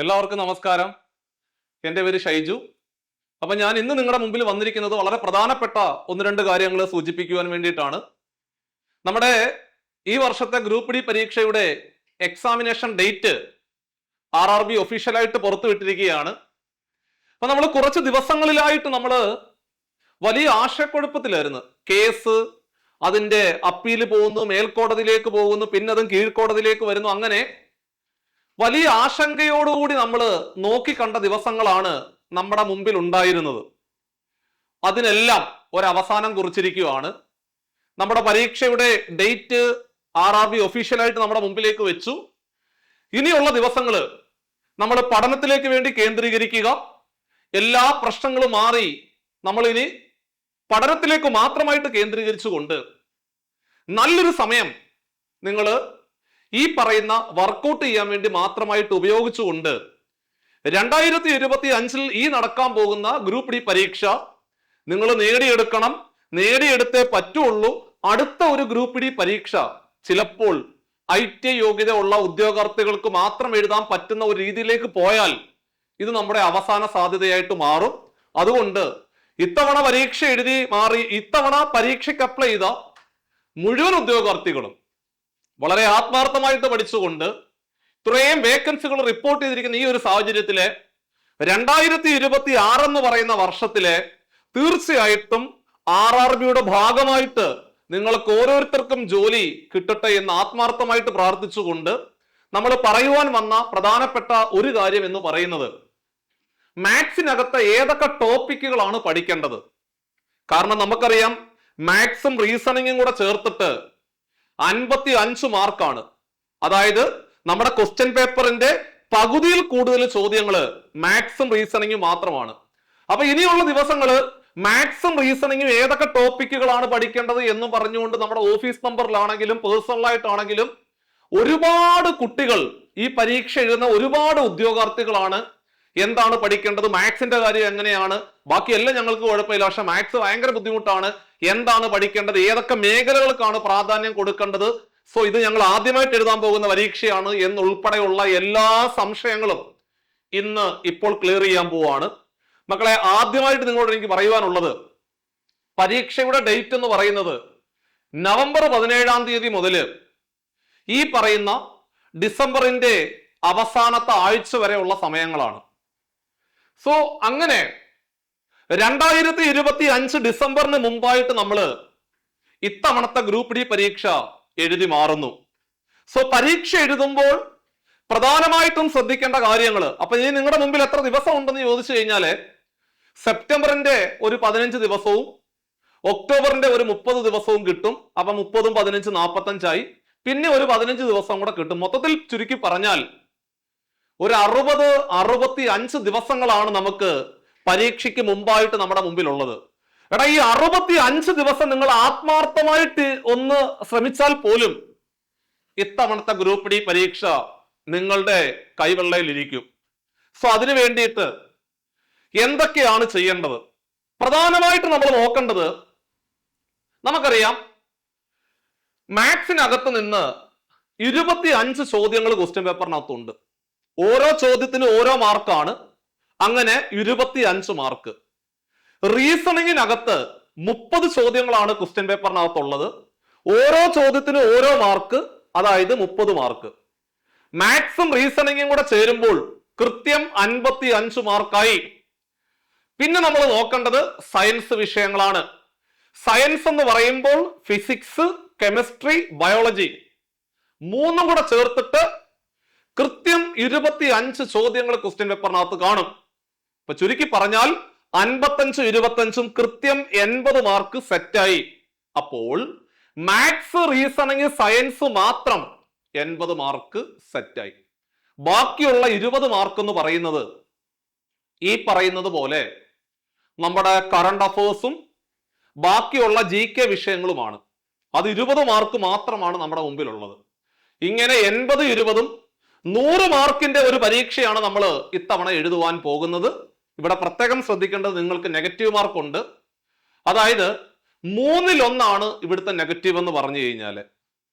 എല്ലാവർക്കും നമസ്കാരം. എൻ്റെ പേര് ഷൈജു. അപ്പൊ ഞാൻ ഇന്ന് നിങ്ങളുടെ മുമ്പിൽ വന്നിരിക്കുന്നത് വളരെ പ്രധാനപ്പെട്ട ഒന്ന് രണ്ട് കാര്യങ്ങൾ സൂചിപ്പിക്കുവാൻ വേണ്ടിയിട്ടാണ്. നമ്മുടെ ഈ വർഷത്തെ ഗ്രൂപ്പ് ഡി പരീക്ഷയുടെ എക്സാമിനേഷൻ ഡേറ്റ് RRB ഒഫീഷ്യലായിട്ട് പുറത്തുവിട്ടിരിക്കുകയാണ്. അപ്പൊ നമ്മൾ കുറച്ച് ദിവസങ്ങളിലായിട്ട് നമ്മൾ വലിയ ആശയക്കുഴപ്പത്തിലായിരുന്നു. കേസ് അതിന്റെ അപ്പീൽ പോകുന്നു, മേൽക്കോടതിയിലേക്ക് പോകുന്നു, പിന്നെ അതും കീഴ്ക്കോടതിയിലേക്ക് വരുന്നു. അങ്ങനെ വലിയ ആശങ്കയോടുകൂടി നമ്മൾ നോക്കിക്കണ്ട ദിവസങ്ങളാണ് നമ്മുടെ മുമ്പിൽ ഉണ്ടായിരുന്നത്. അതിനെല്ലാം ഒരവസാനം കുറിച്ചിരിക്കുകയാണ്. നമ്മുടെ പരീക്ഷയുടെ ഡേറ്റ് RRB ഒഫീഷ്യലായിട്ട് നമ്മുടെ മുമ്പിലേക്ക് വെച്ചു. ഇനിയുള്ള ദിവസങ്ങൾ നമ്മൾ പഠനത്തിലേക്ക് വേണ്ടി കേന്ദ്രീകരിക്കുക. എല്ലാ പ്രശ്നങ്ങളും മാറി നമ്മൾ ഇനി പഠനത്തിലേക്ക് മാത്രമായിട്ട് കേന്ദ്രീകരിച്ചുകൊണ്ട് നല്ലൊരു സമയം നിങ്ങൾ ഈ പറയുന്ന വർക്കൗട്ട് ചെയ്യാൻ വേണ്ടി മാത്രമായിട്ട് ഉപയോഗിച്ചുകൊണ്ട് 2025 ഈ നടക്കാൻ പോകുന്ന ഗ്രൂപ്പ് ഡി പരീക്ഷ നിങ്ങൾ നേടിയെടുക്കണം. നേടിയെടുത്തേ പറ്റുള്ളൂ. അടുത്ത ഒരു ഗ്രൂപ്പ് ഡി പരീക്ഷ ചിലപ്പോൾ ITI യോഗ്യത ഉള്ള ഉദ്യോഗാർത്ഥികൾക്ക് മാത്രം എഴുതാൻ പറ്റുന്ന ഒരു രീതിയിലേക്ക് പോയാൽ ഇത് നമ്മുടെ അവസാന സാധ്യതയായിട്ട് മാറും. അതുകൊണ്ട് ഇത്തവണ പരീക്ഷ എഴുതി മാറി ഇത്തവണ പരീക്ഷയ്ക്ക് അപ്ലൈ ചെയ്ത മുഴുവൻ ഉദ്യോഗാർത്ഥികളും വളരെ ആത്മാർത്ഥമായിട്ട് പഠിച്ചുകൊണ്ട് ഇത്രയും വേക്കൻസികൾ റിപ്പോർട്ട് ചെയ്തിരിക്കുന്ന ഈ ഒരു സാഹചര്യത്തിലെ 2026 എന്ന് പറയുന്ന വർഷത്തിലെ തീർച്ചയായിട്ടും RRBയുടെ ഭാഗമായിട്ട് നിങ്ങൾക്ക് ഓരോരുത്തർക്കും ജോലി കിട്ടട്ടെ എന്ന് ആത്മാർത്ഥമായിട്ട് പ്രാർത്ഥിച്ചുകൊണ്ട് നമ്മൾ പറയുവാൻ വന്ന പ്രധാനപ്പെട്ട ഒരു കാര്യം എന്ന് പറയുന്നത് മാത്സിനകത്ത് ഏതൊക്കെ ടോപ്പിക്കുകളാണ് പഠിക്കേണ്ടത്. കാരണം നമുക്കറിയാം മാത്സും റീസണിങ്ങും കൂടെ ചേർത്തിട്ട് 55 മാർക്കാണ്. അതായത് നമ്മുടെ ക്വസ്റ്റ്യൻ പേപ്പറിന്റെ പകുതിയിൽ കൂടുതൽ ചോദ്യങ്ങൾ മാത്സും റീസണിങ്ങും മാത്രമാണ്. അപ്പൊ ഇനിയുള്ള ദിവസങ്ങള് മാത്സും റീസണിങ്ങും ഏതൊക്കെ ടോപ്പിക്കുകളാണ് പഠിക്കേണ്ടത് എന്ന് പറഞ്ഞുകൊണ്ട് നമ്മുടെ ഓഫീസ് നമ്പറിലാണെങ്കിലും പേഴ്സണലായിട്ടാണെങ്കിലും ഒരുപാട് കുട്ടികൾ ഈ പരീക്ഷ എഴുതുന്ന ഒരുപാട് ഉദ്യോഗാർത്ഥികളാണ് എന്താണ് പഠിക്കേണ്ടത്, മാത്സിന്റെ കാര്യം എങ്ങനെയാണ്, ബാക്കിയെല്ലാം ഞങ്ങൾക്ക് കുഴപ്പമില്ല, പക്ഷെ മാത്സ് ഭയങ്കര ബുദ്ധിമുട്ടാണ്, എന്താണ് പഠിക്കേണ്ടത്, ഏതൊക്കെ മേഖലകൾക്കാണ് പ്രാധാന്യം കൊടുക്കേണ്ടത്, സോ ഇത് ഞങ്ങൾ ആദ്യമായിട്ട് എഴുതാൻ പോകുന്ന പരീക്ഷയാണ് എന്നുൾപ്പെടെയുള്ള എല്ലാ സംശയങ്ങളും ഇപ്പോൾ ക്ലിയർ ചെയ്യാൻ പോവാണ്. മക്കളെ, ആദ്യമായിട്ട് നിങ്ങളോട് എനിക്ക് പറയുവാനുള്ളത് പരീക്ഷയുടെ ഡേറ്റ് എന്ന് പറയുന്നത് നവംബർ 17-ാം തീയതി മുതൽ ഈ പറയുന്ന ഡിസംബറിന്റെ അവസാനത്തെ ആഴ്ച വരെയുള്ള സമയങ്ങളാണ്. സോ അങ്ങനെ 2025 ഡിസംബറിന് മുമ്പായിട്ട് നമ്മൾ ഇത്തവണത്തെ ഗ്രൂപ്പ് ഡി പരീക്ഷ എഴുതി മാറുന്നു. സോ പരീക്ഷ എഴുതുമ്പോൾ പ്രധാനമായിട്ടും ശ്രദ്ധിക്കേണ്ട കാര്യങ്ങൾ. അപ്പൊ ഇനി നിങ്ങളുടെ മുമ്പിൽ എത്ര ദിവസം ഉണ്ടെന്ന് ചോദിച്ചു കഴിഞ്ഞാല് സെപ്റ്റംബറിന്റെ ഒരു 15 ദിവസവും ഒക്ടോബറിന്റെ ഒരു 30 ദിവസവും കിട്ടും. അപ്പൊ 30ഉം 15 45ആയി. പിന്നെ ഒരു 15 ദിവസം കൂടെ കിട്ടും. മൊത്തത്തിൽ ചുരുക്കി പറഞ്ഞാൽ ഒരു 65 ദിവസങ്ങളാണ് നമുക്ക് പരീക്ഷയ്ക്ക് മുമ്പായിട്ട് നമ്മുടെ മുമ്പിലുള്ളത്. എടാ, ഈ 65 ദിവസം നിങ്ങൾ ആത്മാർത്ഥമായിട്ട് ഒന്ന് ശ്രമിച്ചാൽ പോലും ഇത്തവണത്തെ ഗ്രൂപ്പ് ഡി പരീക്ഷ നിങ്ങളുടെ കൈവെള്ളയിലിരിക്കും. സോ അതിനു വേണ്ടിയിട്ട് എന്തൊക്കെയാണ് ചെയ്യേണ്ടത്? പ്രധാനമായിട്ട് നമ്മൾ നോക്കേണ്ടത്, നമുക്കറിയാം മാത്സിനകത്ത് നിന്ന് 25 ചോദ്യങ്ങൾ ക്വസ്റ്റ്യൻ പേപ്പറിനകത്തുണ്ട്. ഓരോ ചോദ്യത്തിനും ഓരോ മാർക്കാണ്. അങ്ങനെ 25 മാർക്ക്. റീസണിങ്ങിനകത്ത് 30 ചോദ്യങ്ങളാണ് ക്വസ്റ്റ്യൻ പേപ്പറിനകത്തുള്ളത്. ഓരോ ചോദ്യത്തിനും ഓരോ മാർക്ക്, അതായത് 30 മാർക്ക്. മാത്സും റീസണിങ്ങും കൂടെ ചേരുമ്പോൾ കൃത്യം 55 മാർക്കായി. പിന്നെ നമ്മൾ നോക്കേണ്ടത് സയൻസ് വിഷയങ്ങളാണ്. സയൻസ് എന്ന് പറയുമ്പോൾ ഫിസിക്സ്, കെമിസ്ട്രി, ബയോളജി മൂന്നും കൂടെ ചേർത്തിട്ട് കൃത്യം 25 ചോദ്യങ്ങൾ ക്വസ്റ്റ്യൻ പേപ്പറിനകത്ത് കാണും. ഇപ്പൊ ചുരുക്കി പറഞ്ഞാൽ 55 25ഉം കൃത്യം 80 മാർക്ക് സെറ്റായി. അപ്പോൾ മാത്സ്, റീസണിങ്, സയൻസ് മാത്രം 80 മാർക്ക് സെറ്റായി. ബാക്കിയുള്ള 20 മാർക്ക് എന്ന് പറയുന്നത് ഈ പറയുന്നത് പോലെ നമ്മുടെ കറണ്ട് അഫേഴ്സും ബാക്കിയുള്ള GK വിഷയങ്ങളുമാണ്. അത് 20 മാർക്ക് മാത്രമാണ് നമ്മുടെ മുമ്പിലുള്ളത്. ഇങ്ങനെ 80 20ഉം 100 മാർക്കിന്റെ ഒരു പരീക്ഷയാണ് നമ്മൾ ഇത്തവണ എഴുതുവാൻ പോകുന്നത്. ഇവിടെ പ്രത്യേകം ശ്രദ്ധിക്കേണ്ടത്, നിങ്ങൾക്ക് നെഗറ്റീവ് മാർക്ക് ഉണ്ട്. അതായത് 1/3 ഇവിടുത്തെ നെഗറ്റീവ് എന്ന് പറഞ്ഞു കഴിഞ്ഞാൽ,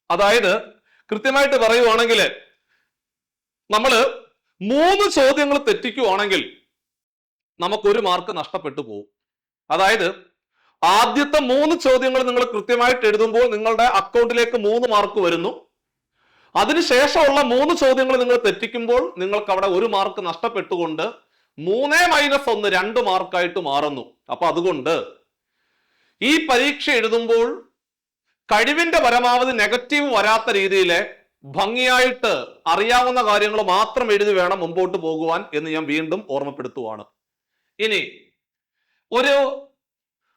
അതായത് കൃത്യമായിട്ട് പറയുവാണെങ്കിൽ നമ്മൾ 3 ചോദ്യങ്ങൾ തെറ്റിക്കുവാണെങ്കിൽ നമുക്കൊരു മാർക്ക് നഷ്ടപ്പെട്ടു പോകും. അതായത് ആദ്യത്തെ 3 ചോദ്യങ്ങൾ നിങ്ങൾ കൃത്യമായിട്ട് എഴുതുമ്പോൾ നിങ്ങളുടെ അക്കൗണ്ടിലേക്ക് 3 മാർക്ക് വരുന്നു. അതിനുശേഷമുള്ള 3 ചോദ്യങ്ങൾ നിങ്ങൾ തെറ്റിക്കുമ്പോൾ നിങ്ങൾക്ക് അവിടെ 1 മാർക്ക് നഷ്ടപ്പെട്ടുകൊണ്ട് 3 - 1 2 മാർക്കായിട്ട് മാറുന്നു. അപ്പൊ അതുകൊണ്ട് ഈ പരീക്ഷ എഴുതുമ്പോൾ കഴിവിന്റെ പരമാവധി നെഗറ്റീവ് വരാത്ത രീതിയിലെ ഭംഗിയായിട്ട് അറിയാവുന്ന കാര്യങ്ങൾ മാത്രം എഴുതി വേണം മുമ്പോട്ട് പോകുവാൻ എന്ന് ഞാൻ വീണ്ടും ഓർമ്മപ്പെടുത്തുവാണ്. ഇനി ഒരു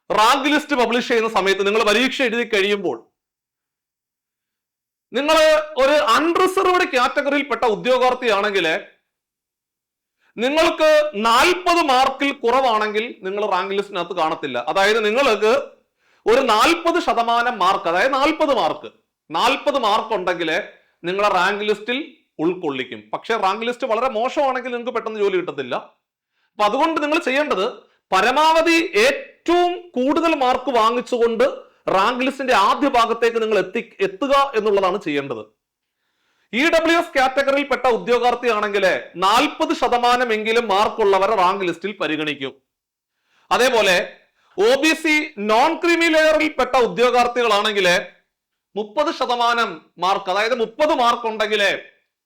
റാങ്ക് ലിസ്റ്റ് പബ്ലിഷ് ചെയ്യുന്ന സമയത്ത് നിങ്ങൾ പരീക്ഷ എഴുതി കഴിയുമ്പോൾ നിങ്ങൾ ഒരു അൺറിസർവ്ഡ് കാറ്റഗറിയിൽപ്പെട്ട ഉദ്യോഗാർത്ഥിയാണെങ്കിൽ നിങ്ങൾക്ക് 40 മാർക്കിൽ കുറവാണെങ്കിൽ നിങ്ങൾ റാങ്ക് ലിസ്റ്റിനകത്ത് കാണത്തില്ല. അതായത് നിങ്ങൾക്ക് ഒരു 40% മാർക്ക്, അതായത് 40 മാർക്ക് ഉണ്ടെങ്കിൽ നിങ്ങളെ റാങ്ക് ലിസ്റ്റിൽ ഉൾക്കൊള്ളിക്കും. പക്ഷെ റാങ്ക് ലിസ്റ്റ് വളരെ മോശമാണെങ്കിൽ നിങ്ങൾക്ക് പെട്ടെന്ന് ജോലി കിട്ടത്തില്ല. അപ്പൊ അതുകൊണ്ട് നിങ്ങൾ ചെയ്യേണ്ടത് പരമാവധി ഏറ്റവും കൂടുതൽ മാർക്ക് വാങ്ങിച്ചുകൊണ്ട് റാങ്ക് ലിസ്റ്റിന്റെ ആദ്യ ഭാഗത്തേക്ക് നിങ്ങൾ എത്തുക എന്നുള്ളതാണ് ചെയ്യേണ്ടത്. EWS കാറ്റഗറിയിൽപ്പെട്ട ഉദ്യോഗാർത്ഥിയാണെങ്കിൽ 40% എങ്കിലും മാർക്കുള്ളവരെ റാങ്ക് ലിസ്റ്റിൽ പരിഗണിക്കും. അതേപോലെ OBC നോൺ ക്രീമി ലെയറിൽപ്പെട്ട ഉദ്യോഗാർത്ഥികളാണെങ്കിൽ 30% മാർക്ക്, അതായത് 30 മാർക്ക് ഉണ്ടെങ്കിൽ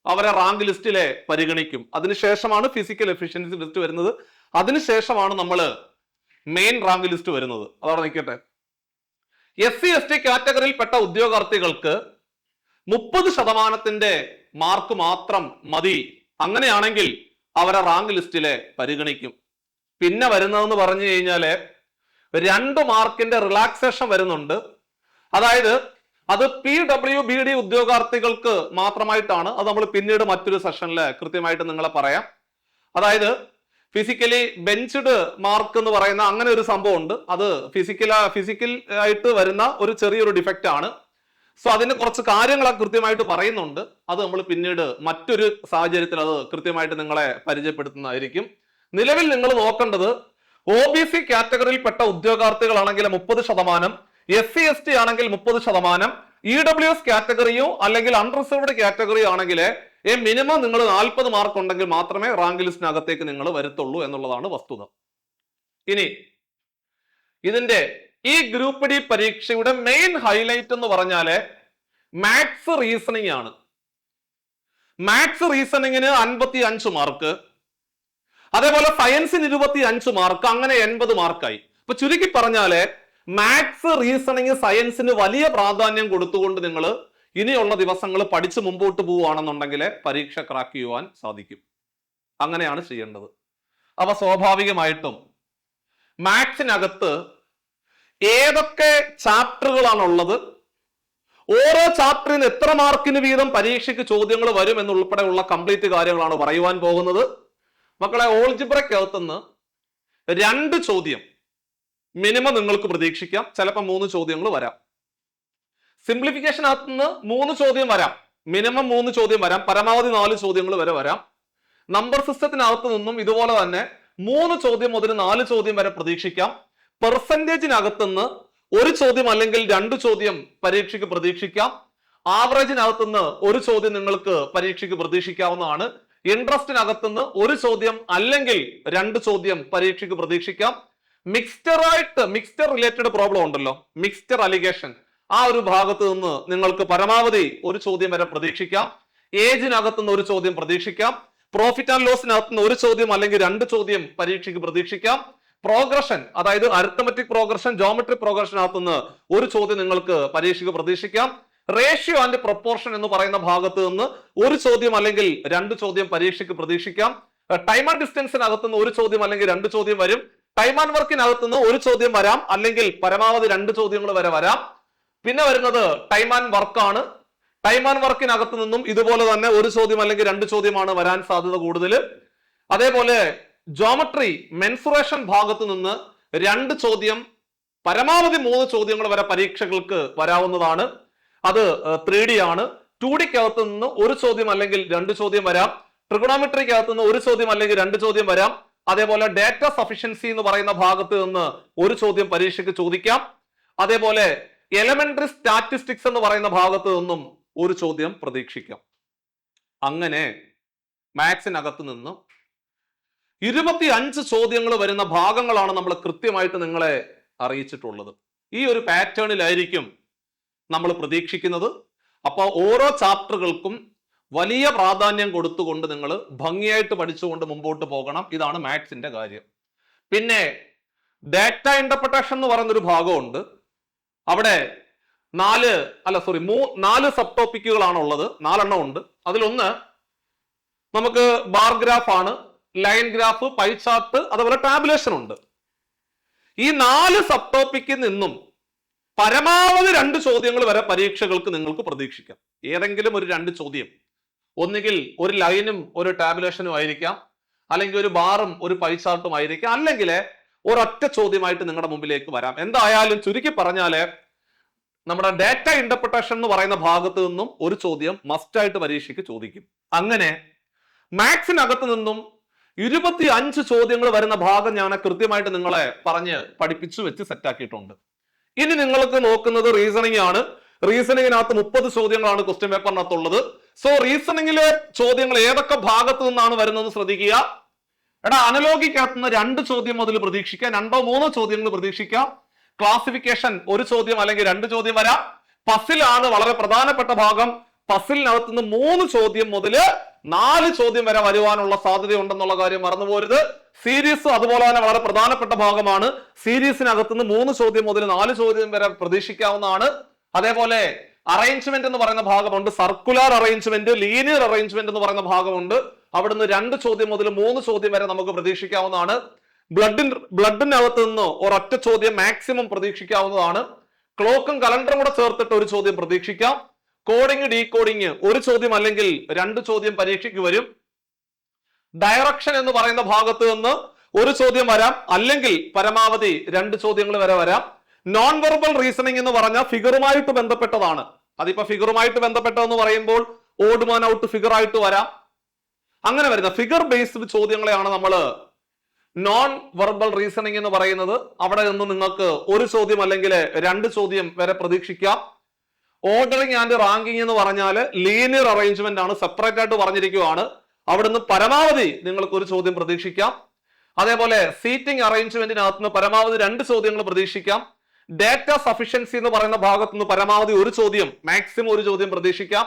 അവരെ റാങ്ക് ലിസ്റ്റിലെ പരിഗണിക്കും. അതിനുശേഷമാണ് ഫിസിക്കൽ എഫിഷ്യൻസി ലിസ്റ്റ് വരുന്നത്. അതിനുശേഷമാണ് നമ്മൾ മെയിൻ റാങ്ക് ലിസ്റ്റ് വരുന്നത്. അതവിടെ നിൽക്കട്ടെ. SC ST കാറ്റഗറിയിൽപ്പെട്ട ഉദ്യോഗാർത്ഥികൾക്ക് 30% മാർക്ക് മാത്രം മതി. അങ്ങനെയാണെങ്കിൽ അവരെ റാങ്ക് ലിസ്റ്റിലെ പരിഗണിക്കും. പിന്നെ വരുന്നതെന്ന് പറഞ്ഞു കഴിഞ്ഞാല് 2 മാർക്കിന്റെ റിലാക്സേഷൻ വരുന്നുണ്ട്. അതായത് അത് PWBD ഉദ്യോഗാർത്ഥികൾക്ക് മാത്രമായിട്ടാണ്. അത് നമ്മൾ പിന്നീട് മറ്റൊരു സെഷനിൽ കൃത്യമായിട്ട് നിങ്ങളെ പറയാം. അതായത് ഫിസിക്കലി ബെഞ്ച്ഡ് മാർക്ക് എന്ന് പറയുന്ന അങ്ങനെ ഒരു സംഭവം ഉണ്ട്. അത് ഫിസിക്കൽ ആയിട്ട് വരുന്ന ഒരു ചെറിയൊരു ഡിഫക്റ്റ് ആണ്. സോ അതിന് കുറച്ച് കാര്യങ്ങളൊക്കെ കൃത്യമായിട്ട് പറയുന്നുണ്ട്. അത് നമ്മൾ പിന്നീട് മറ്റൊരു സാഹചര്യത്തിൽ അത് കൃത്യമായിട്ട് നിങ്ങളെ പരിചയപ്പെടുത്തുന്നതായിരിക്കും. നിലവിൽ നിങ്ങൾ നോക്കേണ്ടത് OBC കാറ്റഗറിയിൽപ്പെട്ട ഉദ്യോഗാർത്ഥികളാണെങ്കിൽ 30%, SC ST ആണെങ്കിൽ 30%, EWS കാറ്റഗറിയോ അല്ലെങ്കിൽ അൺറിസർവ്ഡ് കാറ്റഗറിയോ ആണെങ്കിൽ മിനിമം നിങ്ങൾ 40 മാർക്ക് ഉണ്ടെങ്കിൽ മാത്രമേ റാങ്ക് ലിസ്റ്റിനകത്തേക്ക് നിങ്ങൾ വരത്തുള്ളൂ എന്നുള്ളതാണ് വസ്തുത. ഇനി ഇതിന്റെ ഈ ഗ്രൂപ്പ് ഡി പരീക്ഷയുടെ മെയിൻ ഹൈലൈറ്റ് എന്ന് പറഞ്ഞാല് മാത്സ് റീസണിങ് ആണ്. മാത്സ് റീസണിങ്ങിന് 55 മാർക്ക്, അതേപോലെ സയൻസിന് 25 മാർക്ക്, അങ്ങനെ 80 മാർക്കായി. അപ്പൊ ചുരുക്കി പറഞ്ഞാല് മാത്സ് റീസണിങ് സയൻസിന് വലിയ പ്രാധാന്യം കൊടുത്തുകൊണ്ട് നിങ്ങൾ ഇനിയുള്ള ദിവസങ്ങൾ പഠിച്ച് മുമ്പോട്ട് പോവുകയാണെന്നുണ്ടെങ്കിൽ പരീക്ഷ ക്രാക്ക് ചെയ്യുവാൻ സാധിക്കും. അങ്ങനെയാണ് ചെയ്യേണ്ടത്. അപ്പൊ സ്വാഭാവികമായിട്ടും മാത്സിനകത്ത് ഏതൊക്കെ ചാപ്റ്ററുകളാണുള്ളത്, ഓരോ ചാപ്റ്ററിന് എത്ര മാർക്കിന് വീതം പരീക്ഷയ്ക്ക് ചോദ്യങ്ങൾ വരും എന്നുൾപ്പെടെയുള്ള കംപ്ലീറ്റ് കാര്യങ്ങളാണ് പറയുവാൻ പോകുന്നത്. മക്കളെ, ഓൾജിബ്രയ്ക്കകത്തുനിന്ന് 2 ചോദ്യം മിനിമം നിങ്ങൾക്ക് പ്രതീക്ഷിക്കാം. ചിലപ്പോൾ 3 ചോദ്യങ്ങൾ വരാം. സിംപ്ലിഫിക്കേഷനകത്ത് നിന്ന് 3 ചോദ്യം വരാം, മിനിമം 3 ചോദ്യം വരാം, പരമാവധി 4 ചോദ്യങ്ങൾ വരെ വരാം. നമ്പർ സിസ്റ്റത്തിനകത്ത് നിന്നും ഇതുപോലെ തന്നെ 3 ചോദ്യം മുതൽ 4 ചോദ്യം വരെ പ്രതീക്ഷിക്കാം. പെർസെന്റേജിനകത്തുനിന്ന് 1 ചോദ്യം അല്ലെങ്കിൽ 2 ചോദ്യം പരീക്ഷയ്ക്ക് പ്രതീക്ഷിക്കാം. ആവറേജിനകത്തുനിന്ന് 1 ചോദ്യം നിങ്ങൾക്ക് പരീക്ഷയ്ക്ക് പ്രതീക്ഷിക്കാവുന്നതാണ്. ഇൻട്രസ്റ്റിനകത്തുനിന്ന് 1 ചോദ്യം അല്ലെങ്കിൽ 2 ചോദ്യം പരീക്ഷയ്ക്ക് പ്രതീക്ഷിക്കാം. മിക്സ്ചർ റിലേറ്റഡ് പ്രോബ്ലം ഉണ്ടല്ലോ, മിക്സ്ചർ അലിഗേഷൻ, ആ ഒരു ഭാഗത്ത് നിന്ന് നിങ്ങൾക്ക് പരമാവധി 1 ചോദ്യം വരെ പ്രതീക്ഷിക്കാം. ഏജിനകത്തുനിന്ന് 1 ചോദ്യം പ്രതീക്ഷിക്കാം. പ്രോഫിറ്റ് ആൻഡ് ലോസിനകത്തുനിന്ന് 1 ചോദ്യം അല്ലെങ്കിൽ 2 ചോദ്യം പരീക്ഷയ്ക്ക് പ്രതീക്ഷിക്കാം. പ്രോഗ്രഷൻ, അതായത് അരിത്തമെറ്റിക് പ്രോഗ്രഷൻ, ജോമെട്രിക് പ്രോഗ്രഷനകത്തുനിന്ന് 1 ചോദ്യം നിങ്ങൾക്ക് പരീക്ഷയ്ക്ക് പ്രതീക്ഷിക്കാം. റേഷ്യോ ആൻഡ് പ്രൊപ്പോർഷൻ എന്ന് പറയുന്ന ഭാഗത്ത് നിന്ന് 1 ചോദ്യം അല്ലെങ്കിൽ 2 ചോദ്യം പരീക്ഷയ്ക്ക് പ്രതീക്ഷിക്കാം. ടൈം ആൻഡ് ഡിസ്റ്റൻസിനകത്തുനിന്ന് 1 ചോദ്യം അല്ലെങ്കിൽ 2 ചോദ്യം വരും. ടൈം ആൻഡ് വർക്കിനകത്തുനിന്ന് 1 ചോദ്യം വരാം, അല്ലെങ്കിൽ പരമാവധി 2 ചോദ്യങ്ങൾ വരെ വരാം. പിന്നെ വരുന്നത് ടൈം ആൻഡ് വർക്കാണ്. ടൈം ആൻഡ് വർക്കിനകത്ത് നിന്നും ഇതുപോലെ തന്നെ 1 ചോദ്യം അല്ലെങ്കിൽ 2 ചോദ്യമാണ് വരാൻ സാധ്യത കൂടുതൽ. അതേപോലെ ജോമെട്രി മെൻസുറേഷൻ ഭാഗത്ത് നിന്ന് 2 ചോദ്യം, പരമാവധി 3 ചോദ്യങ്ങൾ വരെ പരീക്ഷകൾക്ക് വരാവുന്നതാണ്. അത് 3D ആണ്. 2Dക്കകത്ത് നിന്ന് 1 ചോദ്യം അല്ലെങ്കിൽ 2 ചോദ്യം വരാം. ട്രിഗണോമെട്രിക്കകത്ത് നിന്ന് 1 ചോദ്യം അല്ലെങ്കിൽ 2 ചോദ്യം വരാം. അതേപോലെ ഡാറ്റ സഫിഷ്യൻസി എന്ന് പറയുന്ന ഭാഗത്ത് നിന്ന് 1 ചോദ്യം പരീക്ഷയ്ക്ക് ചോദിക്കാം. അതേപോലെ എലമെന്ററി സ്റ്റാറ്റിസ്റ്റിക്സ് എന്ന് പറയുന്ന ഭാഗത്ത് നിന്നും 1 ചോദ്യം പ്രതീക്ഷിക്കാം. അങ്ങനെ മാത്സിനകത്ത് നിന്നും 25 ചോദ്യങ്ങൾ വരുന്ന ഭാഗങ്ങളാണ് നമ്മൾ കൃത്യമായിട്ട് നിങ്ങളെ അറിയിച്ചിട്ടുള്ളത്. ഈ ഒരു പാറ്റേണിലായിരിക്കും നമ്മൾ പ്രതീക്ഷിക്കുന്നത്. അപ്പോൾ ഓരോ ചാപ്റ്ററുകൾക്കും വലിയ പ്രാധാന്യം കൊടുത്തുകൊണ്ട് നിങ്ങൾ ഭംഗിയായിട്ട് പഠിച്ചുകൊണ്ട് മുമ്പോട്ട് പോകണം. ഇതാണ് മാത്സിന്റെ കാര്യം. പിന്നെ ഡാറ്റ ഇന്റർപ്രിട്ടേഷൻ എന്ന് പറയുന്നൊരു ഭാഗമുണ്ട്. അവിടെ 4 സബ് ടോപ്പിക്കുകളാണ് ഉള്ളത്. 4 ഉണ്ട്. അതിലൊന്ന് നമുക്ക് ബാർ ഗ്രാഫ് ആണ്, ലൈൻ ഗ്രാഫ്, പൈ ചാർട്ട്, അതുപോലെ ടാബുലേഷൻ ഉണ്ട്. ഈ 4 സബ് ടോപ്പിക്കിൽ നിന്നും പരമാവധി 2 ചോദ്യങ്ങൾ വരെ പരീക്ഷകൾക്ക് നിങ്ങൾക്ക് പ്രതീക്ഷിക്കാം. ഏതെങ്കിലും ഒരു 2 ചോദ്യം, ഒന്നുകിൽ ഒരു ലൈനും ഒരു ടാബുലേഷനും ആയിരിക്കാം, അല്ലെങ്കിൽ ഒരു ബാറും ഒരു പൈ ചാർട്ടും ആയിരിക്കാം, അല്ലെങ്കിൽ ഒരൊറ്റ ചോദ്യമായിട്ട് നിങ്ങളുടെ മുമ്പിലേക്ക് വരാം. എന്തായാലും ചുരുക്കി പറഞ്ഞാല് നമ്മുടെ ഡാറ്റ ഇന്റർപ്രിട്ടേഷൻ എന്ന് പറയുന്ന ഭാഗത്ത് നിന്നും ഒരു ചോദ്യം മസ്റ്റായിട്ട് പരീക്ഷയ്ക്ക് ചോദിക്കും. അങ്ങനെ മാത്സിനകത്ത് നിന്നും 25 ചോദ്യങ്ങൾ വരുന്ന ഭാഗം ഞാൻ കൃത്യമായിട്ട് നിങ്ങളെ പറഞ്ഞ് പഠിപ്പിച്ചു വെച്ച് സെറ്റാക്കിയിട്ടുണ്ട്. ഇനി നിങ്ങൾക്ക് നോക്കുന്നത് റീസണിംഗ് ആണ്. റീസണിങ്ങിനകത്ത് 30 ചോദ്യങ്ങളാണ് ക്വസ്റ്റ്യൻ പേപ്പറിനകത്തുള്ളത്. സോ റീസണിങ്ങിലെ ചോദ്യങ്ങൾ ഏതൊക്കെ ഭാഗത്ത് നിന്നാണ് വരുന്നത് ശ്രദ്ധിക്കുക. അനലോഗിക്കകത്ത് നിന്ന് 2 ചോദ്യം മുതൽ പ്രതീക്ഷിക്കാം, 2-3 ചോദ്യങ്ങൾ പ്രതീക്ഷിക്കാം. ക്ലാസിഫിക്കേഷൻ 1 ചോദ്യം അല്ലെങ്കിൽ 2 ചോദ്യം വരാം. പസിലാണ് വളരെ പ്രധാനപ്പെട്ട ഭാഗം. പസിലിനകത്ത് നിന്ന് 3 ചോദ്യം മുതൽ 4 ചോദ്യം വരെ വരുവാനുള്ള സാധ്യത ഉണ്ടെന്നുള്ള കാര്യം മറന്നുപോരുത്. സീരീസ് അതുപോലെ തന്നെ വളരെ പ്രധാനപ്പെട്ട ഭാഗമാണ്. സീരീസിനകത്ത് നിന്ന് 3 ചോദ്യം മുതൽ 4 ചോദ്യം വരെ പ്രതീക്ഷിക്കാവുന്നതാണ്. അതേപോലെ അറേഞ്ച്മെന്റ് എന്ന് പറയുന്ന ഭാഗമുണ്ട്. സർക്കുലർ അറേഞ്ച്മെന്റ്, ലീനിയർ അറേഞ്ച്മെന്റ് എന്ന് പറയുന്ന ഭാഗമുണ്ട്. അവിടുന്ന് 2 ചോദ്യം മുതൽ 3 ചോദ്യം വരെ നമുക്ക് പ്രതീക്ഷിക്കാവുന്നതാണ്. ബ്ലഡിനകത്ത് നിന്ന് ഒരൊറ്റ ചോദ്യം മാക്സിമം പ്രതീക്ഷിക്കാവുന്നതാണ്. ക്ലോക്കും കലണ്ടറും കൂടെ ചേർത്തിട്ട് 1 ചോദ്യം പ്രതീക്ഷിക്കാം. കോഡിങ് ഡീകോഡിങ് 1 ചോദ്യം അല്ലെങ്കിൽ 2 ചോദ്യം പരീക്ഷയ്ക്ക് വരും. ഡയറക്ഷൻ എന്ന് പറയുന്ന ഭാഗത്ത് നിന്ന് 1 ചോദ്യം വരാം, അല്ലെങ്കിൽ പരമാവധി 2 ചോദ്യങ്ങൾ വരെ വരാം. നോൺ വെർബൽ റീസണിംഗ് എന്ന് പറഞ്ഞാൽ ഫിഗറുമായിട്ട് ബന്ധപ്പെട്ടതാണ്. അതിപ്പോ ഫിഗറുമായിട്ട് ബന്ധപ്പെട്ടതെന്ന് പറയുമ്പോൾ ഓഡ് മാൻ ഔട്ട് ഫിഗർ ആയിട്ട് വരാം. അങ്ങനെ വരുന്ന ഫിഗർ ബേസ്ഡ് ചോദ്യങ്ങളെയാണ് നമ്മൾ നോൺ വെർബൽ റീസണിംഗ് എന്ന് പറയുന്നത്. അവിടെ നിന്ന് നിങ്ങൾക്ക് 1 ചോദ്യം അല്ലെങ്കിൽ 2 ചോദ്യം വരെ പ്രതീക്ഷിക്കാം. ഓർഡറിംഗ് ആൻഡ് റാങ്കിങ് എന്ന് പറഞ്ഞാൽ ലീനിയർ അറേഞ്ച്മെന്റ് ആണ്, സെപ്പറേറ്റ് ആയിട്ട് പറഞ്ഞിരിക്കുകയാണ്. അവിടുന്ന് പരമാവധി നിങ്ങൾക്ക് 1 ചോദ്യം പ്രതീക്ഷിക്കാം. അതേപോലെ സീറ്റിംഗ് അറേഞ്ച്മെന്റിനകത്ത് നിന്ന് പരമാവധി 2 ചോദ്യങ്ങൾ പ്രതീക്ഷിക്കാം. ഡാറ്റ സഫിഷ്യൻസി എന്ന് പറയുന്ന ഭാഗത്ത് നിന്ന് പരമാവധി 1 ചോദ്യം, മാക്സിമം 1 ചോദ്യം പ്രതീക്ഷിക്കാം.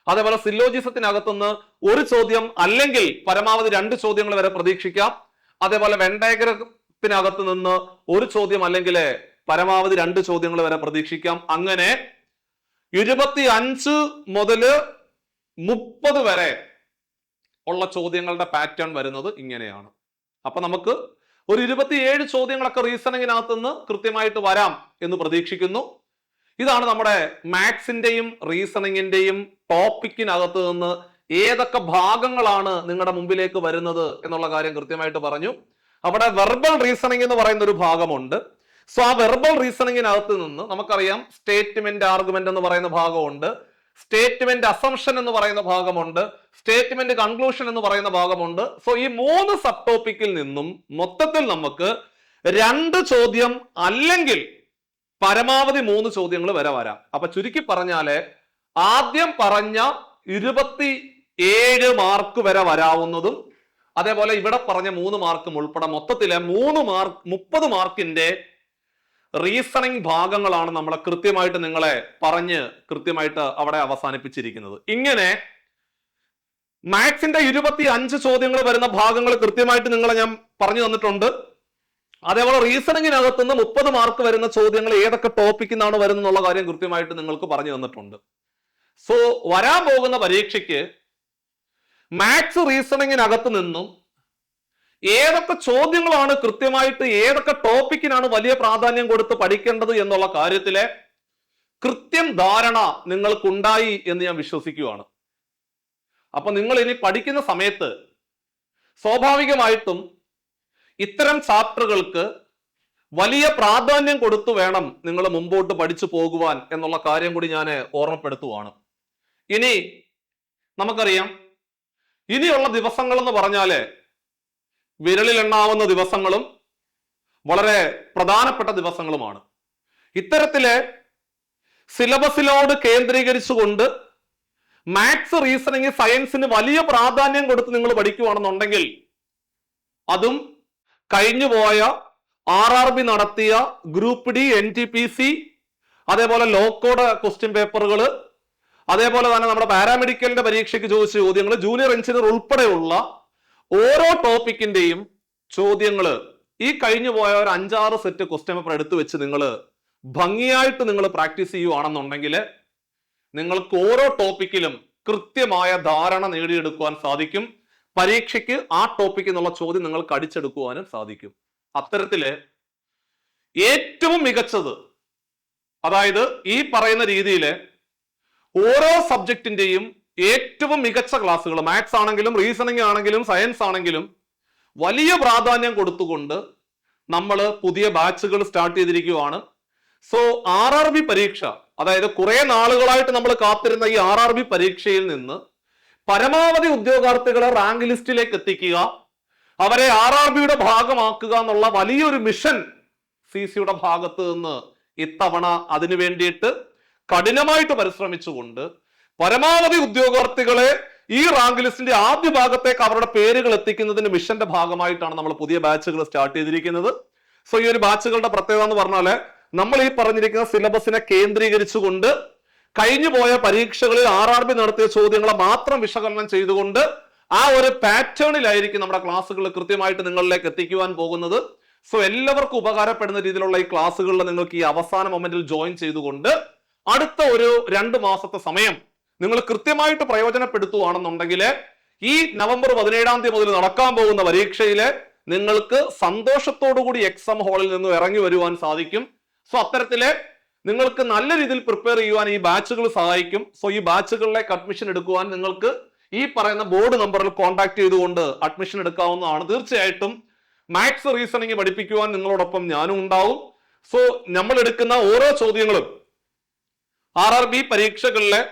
അതേപോലെ സില്ലോജിസത്തിനകത്തുനിന്ന് 1 ചോദ്യം അല്ലെങ്കിൽ പരമാവധി 2 ചോദ്യങ്ങൾ വരെ പ്രതീക്ഷിക്കാം. അതേപോലെ വെൻ ഡയഗ്രത്തിനകത്ത് നിന്ന് 1 ചോദ്യം അല്ലെങ്കിൽ പരമാവധി 2 ചോദ്യങ്ങൾ വരെ പ്രതീക്ഷിക്കാം. അങ്ങനെ 25 മുതൽ 30 വരെ ഉള്ള ചോദ്യങ്ങളുടെ പാറ്റേൺ വരുന്നത് ഇങ്ങനെയാണ്. അപ്പൊ നമുക്ക് ഒരു 27 ചോദ്യങ്ങളൊക്കെ റീസണിങ്ങിനകത്ത് നിന്ന് കൃത്യമായിട്ട് വരാം എന്ന് പ്രതീക്ഷിക്കുന്നു. ഇതാണ് നമ്മുടെ മാത്സിന്റെയും റീസണിങ്ങിന്റെയും ടോപ്പിക്കിനകത്ത് നിന്ന് ഏതൊക്കെ ഭാഗങ്ങളാണ് നിങ്ങളുടെ മുമ്പിലേക്ക് വരുന്നത് എന്നുള്ള കാര്യം കൃത്യമായിട്ട് പറഞ്ഞു. അവിടെ വെർബൽ റീസണിംഗ് എന്ന് പറയുന്ന ഒരു ഭാഗമുണ്ട്. സോ ആ വെർബൽ റീസണിങ്ങിനകത്ത് നിന്ന് നമുക്കറിയാം സ്റ്റേറ്റ്മെന്റ് ആർഗ്യുമെന്റ് എന്ന് പറയുന്ന ഭാഗമുണ്ട്, സ്റ്റേറ്റ്മെന്റ് അസംഷൻ എന്ന് പറയുന്ന ഭാഗമുണ്ട്, സ്റ്റേറ്റ്മെന്റ് കൺക്ലൂഷൻ എന്ന് പറയുന്ന ഭാഗമുണ്ട്. സോ ഈ 3 സബ് ടോപ്പിക്കിൽ നിന്നും മൊത്തത്തിൽ നമുക്ക് 2 ചോദ്യം അല്ലെങ്കിൽ പരമാവധി 3 ചോദ്യങ്ങൾ വരെ വരാം. അപ്പൊ ചുരുക്കി പറഞ്ഞാല് ആദ്യം പറഞ്ഞ 27 മാർക്ക് വരെ വരാവുന്നതും അതേപോലെ ഇവിടെ പറഞ്ഞ 3 മാർക്കും ഉൾപ്പെടെ മൊത്തത്തിലെ 30 മാർക്കിന്റെ റീസണിംഗ് ഭാഗങ്ങളാണ് നമ്മളെ കൃത്യമായിട്ട് നിങ്ങളെ പറഞ്ഞ് കൃത്യമായിട്ട് അവിടെ അവസാനിപ്പിച്ചിരിക്കുന്നത്. ഇങ്ങനെ മാത്സിന്റെ 25 ചോദ്യങ്ങൾ വരുന്ന ഭാഗങ്ങൾ കൃത്യമായിട്ട് നിങ്ങളെ ഞാൻ പറഞ്ഞു തന്നിട്ടുണ്ട്. അതേപോലെ റീസണിങ്ങിനകത്ത് നിന്ന് 30 മാർക്ക് വരുന്ന ചോദ്യങ്ങൾ ഏതൊക്കെ ടോപ്പിക്കിൽ നിന്നാണ് വരുന്നുള്ള കാര്യം കൃത്യമായിട്ട് നിങ്ങൾക്ക് പറഞ്ഞു തന്നിട്ടുണ്ട്. സോ വരാൻ പോകുന്ന പരീക്ഷയ്ക്ക് മാത്സ് റീസണിങ്ങിനകത്ത് നിന്നും ഏതൊക്കെ ചോദ്യങ്ങളാണ് കൃത്യമായിട്ട് ഏതൊക്കെ ടോപ്പിക്കിനാണ് വലിയ പ്രാധാന്യം കൊടുത്ത് പഠിക്കേണ്ടത് എന്നുള്ള കാര്യത്തിലെ കൃത്യം ധാരണ നിങ്ങൾക്കുണ്ടായി എന്ന് ഞാൻ വിശ്വസിക്കുകയാണ്. അപ്പൊ നിങ്ങൾ ഇനി പഠിക്കുന്ന സമയത്ത് സ്വാഭാവികമായിട്ടും ഇത്തരം ചാപ്റ്ററുകൾക്ക് വലിയ പ്രാധാന്യം കൊടുത്തു വേണം നിങ്ങൾ മുമ്പോട്ട് പഠിച്ചു പോകുവാൻ എന്നുള്ള കാര്യം കൂടി ഞാൻ ഓർമ്മപ്പെടുത്തുവാണ്. ഇനി നമുക്കറിയാം ഇനിയുള്ള ദിവസങ്ങൾ എന്ന് പറഞ്ഞാല് വിരലിലെണ്ണാവുന്ന ദിവസങ്ങളും വളരെ പ്രധാനപ്പെട്ട ദിവസങ്ങളുമാണ്. ഇത്തരത്തിലെ സിലബസിലോട് കേന്ദ്രീകരിച്ചുകൊണ്ട് മാത്സ്, റീസണിങ്, സയൻസിന് വലിയ പ്രാധാന്യം കൊടുത്ത് നിങ്ങൾ പഠിക്കുകയാണെന്നുണ്ടെങ്കിൽ അതും കഴിഞ്ഞുപോയ RRB നടത്തിയ ഗ്രൂപ്പ് ഡി, NTPC, അതേപോലെ ലോ കോഡ് ക്വസ്റ്റ്യൻ പേപ്പറുകൾ, അതേപോലെ തന്നെ നമ്മുടെ പാരാമെഡിക്കലിന്റെ പരീക്ഷയ്ക്ക് ചോദിച്ച ചോദ്യങ്ങൾ, ജൂനിയർ എഞ്ചിനീയർ ഉൾപ്പെടെയുള്ള ഓരോ ടോപ്പിക്കിന്റെയും ചോദ്യങ്ങൾ ഈ കഴിഞ്ഞു പോയ ഒരു 5-6 സെറ്റ് ക്വസ്റ്റ്യൻ പേപ്പർ എടുത്തു വെച്ച് നിങ്ങൾ ഭംഗിയായിട്ട് നിങ്ങൾ പ്രാക്ടീസ് ചെയ്യുവാണെന്നുണ്ടെങ്കിൽ നിങ്ങൾക്ക് ഓരോ ടോപ്പിക്കിലും കൃത്യമായ ധാരണ നേടിയെടുക്കുവാൻ സാധിക്കും. പരീക്ഷയ്ക്ക് ആ ടോപ്പിക്കിൽ നിന്നുള്ള ചോദ്യം നിങ്ങൾക്ക് അടിച്ചെടുക്കുവാനും സാധിക്കും. അത്തരത്തില് ഏറ്റവും മികച്ചത്, അതായത് ഈ പറയുന്ന രീതിയിൽ ഓരോ സബ്ജക്റ്റിന്റെയും ഏറ്റവും മികച്ച ക്ലാസ്സുകൾ, മാത്സ് ആണെങ്കിലും റീസണിങ് ആണെങ്കിലും സയൻസ് ആണെങ്കിലും വലിയ പ്രാധാന്യം കൊടുത്തുകൊണ്ട് നമ്മൾ പുതിയ ബാച്ചുകൾ സ്റ്റാർട്ട് ചെയ്തിരിക്കുകയാണ്. സോ RRB പരീക്ഷ, അതായത് കുറെ നാളുകളായിട്ട് നമ്മൾ കാത്തിരുന്ന ഈ RRB പരീക്ഷയിൽ നിന്ന് പരമാവധി ഉദ്യോഗാർത്ഥികളെ റാങ്ക് ലിസ്റ്റിലേക്ക് എത്തിക്കുക, അവരെ RRBയുടെ ഭാഗമാക്കുക എന്നുള്ള വലിയൊരു മിഷൻ CCയുടെ ഭാഗത്ത് നിന്ന് ഇത്തവണ അതിനു വേണ്ടിയിട്ട് കഠിനമായിട്ട് പരിശ്രമിച്ചുകൊണ്ട് പരമാവധി ഉദ്യോഗാർത്ഥികളെ ഈ റാങ്ക് ലിസ്റ്റിന്റെ ആദ്യ ഭാഗത്തേക്ക് അവരുടെ പേരുകൾ എത്തിക്കുന്നതിന് മിഷന്റെ ഭാഗമായിട്ടാണ് നമ്മൾ പുതിയ ബാച്ചുകൾ സ്റ്റാർട്ട് ചെയ്തിരിക്കുന്നത്. സോ ഈ ഒരു ബാച്ചുകളുടെ പ്രത്യേകത എന്ന് പറഞ്ഞാല് നമ്മൾ ഈ പറഞ്ഞിരിക്കുന്ന സിലബസിനെ കേന്ദ്രീകരിച്ചുകൊണ്ട് കഴിഞ്ഞു പോയ പരീക്ഷകളിൽ RRB നടത്തിയ ചോദ്യങ്ങളെ മാത്രം വിശകലനം ചെയ്തുകൊണ്ട് ആ ഒരു പാറ്റേണിലായിരിക്കും നമ്മുടെ ക്ലാസ്സുകൾ കൃത്യമായിട്ട് നിങ്ങളിലേക്ക് എത്തിക്കുവാൻ പോകുന്നത്. സോ എല്ലാവർക്കും ഉപകാരപ്പെടുന്ന രീതിയിലുള്ള ഈ ക്ലാസ്സുകളിൽ നിങ്ങൾക്ക് ഈ അവസാന മൊമെന്റിൽ ജോയിൻ ചെയ്തുകൊണ്ട് അടുത്ത ഒരു 2 മാസത്തെ സമയം നിങ്ങൾ കൃത്യമായിട്ട് പ്രയോജനപ്പെടുത്തുകയാണെന്നുണ്ടെങ്കിൽ ഈ നവംബർ 17-ാം തീയതി മുതൽ നടക്കാൻ പോകുന്ന പരീക്ഷയില് നിങ്ങൾക്ക് സന്തോഷത്തോടുകൂടി എക്സാം ഹാളിൽ നിന്ന് ഇറങ്ങി വരുവാൻ സാധിക്കും. സോ അത്തരത്തില് നിങ്ങൾക്ക് നല്ല രീതിയിൽ പ്രിപ്പയർ ചെയ്യുവാൻ ഈ ബാച്ചുകൾ സഹായിക്കും. സോ ഈ ബാച്ചുകളിലേക്ക് അഡ്മിഷൻ എടുക്കുവാൻ നിങ്ങൾക്ക് ഈ പറയുന്ന ബോർഡ് നമ്പറിൽ കോൺടാക്ട് ചെയ്തുകൊണ്ട് അഡ്മിഷൻ എടുക്കാവുന്നതാണ്. തീർച്ചയായിട്ടും മാത്സ്, റീസണിങ് പഠിപ്പിക്കുവാൻ നിങ്ങളോടൊപ്പം ഞാനും ഉണ്ടാവും. സോ നമ്മൾ എടുക്കുന്ന ഓരോ ചോദ്യങ്ങളും RRB പരീക്ഷകളിലെ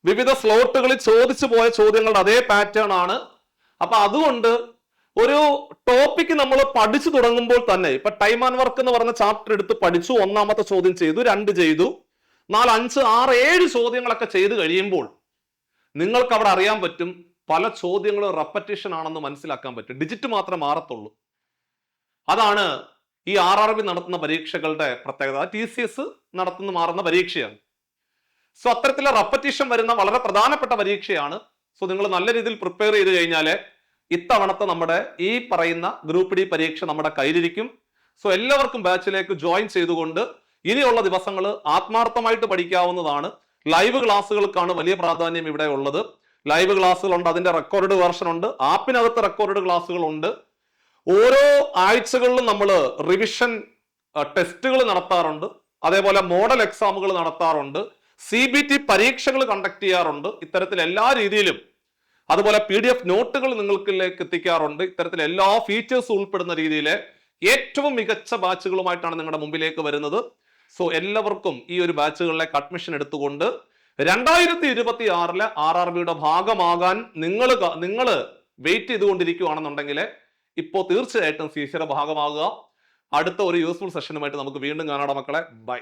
വിവിധ സ്ലോട്ടുകളിൽ ചോദിച്ചു പോയ ചോദ്യങ്ങളുടെ അതേ പാറ്റേൺ ആണ്. അപ്പൊ അതുകൊണ്ട് ഒരു ടോപ്പിക്ക് നമ്മൾ പഠിച്ചു തുടങ്ങുമ്പോൾ തന്നെ, ഇപ്പൊ ടൈം ആൻഡ് വർക്ക് എന്ന് പറഞ്ഞ ചാപ്റ്റർ എടുത്ത് പഠിച്ചു, 1ാമത്തെ ചോദ്യം ചെയ്തു, 2 ചെയ്തു, 4, 5, 6, 7 ചോദ്യങ്ങളൊക്കെ ചെയ്ത് കഴിയുമ്പോൾ നിങ്ങൾക്ക് അവിടെ അറിയാൻ പറ്റും പല ചോദ്യങ്ങളും റെപ്പറ്റീഷൻ ആണെന്ന് മനസ്സിലാക്കാൻ പറ്റും. ഡിജിറ്റ് മാത്രമേ മാറത്തുള്ളൂ. അതാണ് ഈ RRB നടത്തുന്ന പരീക്ഷകളുടെ പ്രത്യേകത. TCS നടത്തുന്ന മാറുന്ന പരീക്ഷയാണ്. സോ അത്തരത്തിലെ റെപ്പറ്റീഷൻ വരുന്ന വളരെ പ്രധാനപ്പെട്ട പരീക്ഷയാണ്. സോ നിങ്ങൾ നല്ല രീതിയിൽ പ്രിപ്പയർ ചെയ്ത് കഴിഞ്ഞാല് ഇത്തവണത്തെ നമ്മുടെ ഈ പറയുന്ന ഗ്രൂപ്പ് ഡി പരീക്ഷ നമ്മുടെ കയ്യിലിരിക്കും. സോ എല്ലാവർക്കും ബാച്ചിലേക്ക് ജോയിൻ ചെയ്തുകൊണ്ട് ഇനിയുള്ള ദിവസങ്ങൾ ആത്മാർത്ഥമായിട്ട് പഠിക്കാവുന്നതാണ്. ലൈവ് ക്ലാസ്സുകൾക്കാണ് വലിയ പ്രാധാന്യം ഇവിടെ ഉള്ളത്. ലൈവ് ക്ലാസ്സുകളുണ്ട്, അതിന്റെ റെക്കോർഡ് വേർഷൻ ഉണ്ട്, ആപ്പിനകത്ത് റെക്കോർഡ് ക്ലാസ്സുകൾ ഉണ്ട്. ഓരോ ആഴ്ചകളിലും നമ്മൾ റിവിഷൻ ടെസ്റ്റുകൾ നടത്താറുണ്ട്, അതേപോലെ മോഡൽ എക്സാമുകൾ നടത്താറുണ്ട്, CBT പരീക്ഷകൾ കണ്ടക്ട് ചെയ്യാറുണ്ട്. ഇത്തരത്തിൽ എല്ലാ രീതിയിലും, അതുപോലെ PDF നോട്ടുകൾ നിങ്ങൾക്കിലേക്ക് എത്തിക്കാറുണ്ട്. ഇത്തരത്തിൽ എല്ലാ ഫീച്ചേഴ്സും ഉൾപ്പെടുന്ന രീതിയിൽ ഏറ്റവും മികച്ച ബാച്ചുകളുമായിട്ടാണ് നിങ്ങളുടെ മുമ്പിലേക്ക് വരുന്നത്. സോ എല്ലാവർക്കും ഈ ഒരു ബാച്ചുകളിലേക്ക് അഡ്മിഷൻ എടുത്തുകൊണ്ട് 2026 RRBയുടെ ഭാഗമാകാൻ നിങ്ങൾ വെയിറ്റ് ചെയ്തുകൊണ്ടിരിക്കുകയാണെന്നുണ്ടെങ്കിൽ ഇപ്പോൾ തീർച്ചയായിട്ടും CCയുടെ ഭാഗമാകുക. അടുത്ത ഒരു യൂസ്ഫുൾ സെഷനുമായിട്ട് നമുക്ക് വീണ്ടും കാണാം മക്കളെ. ബൈ.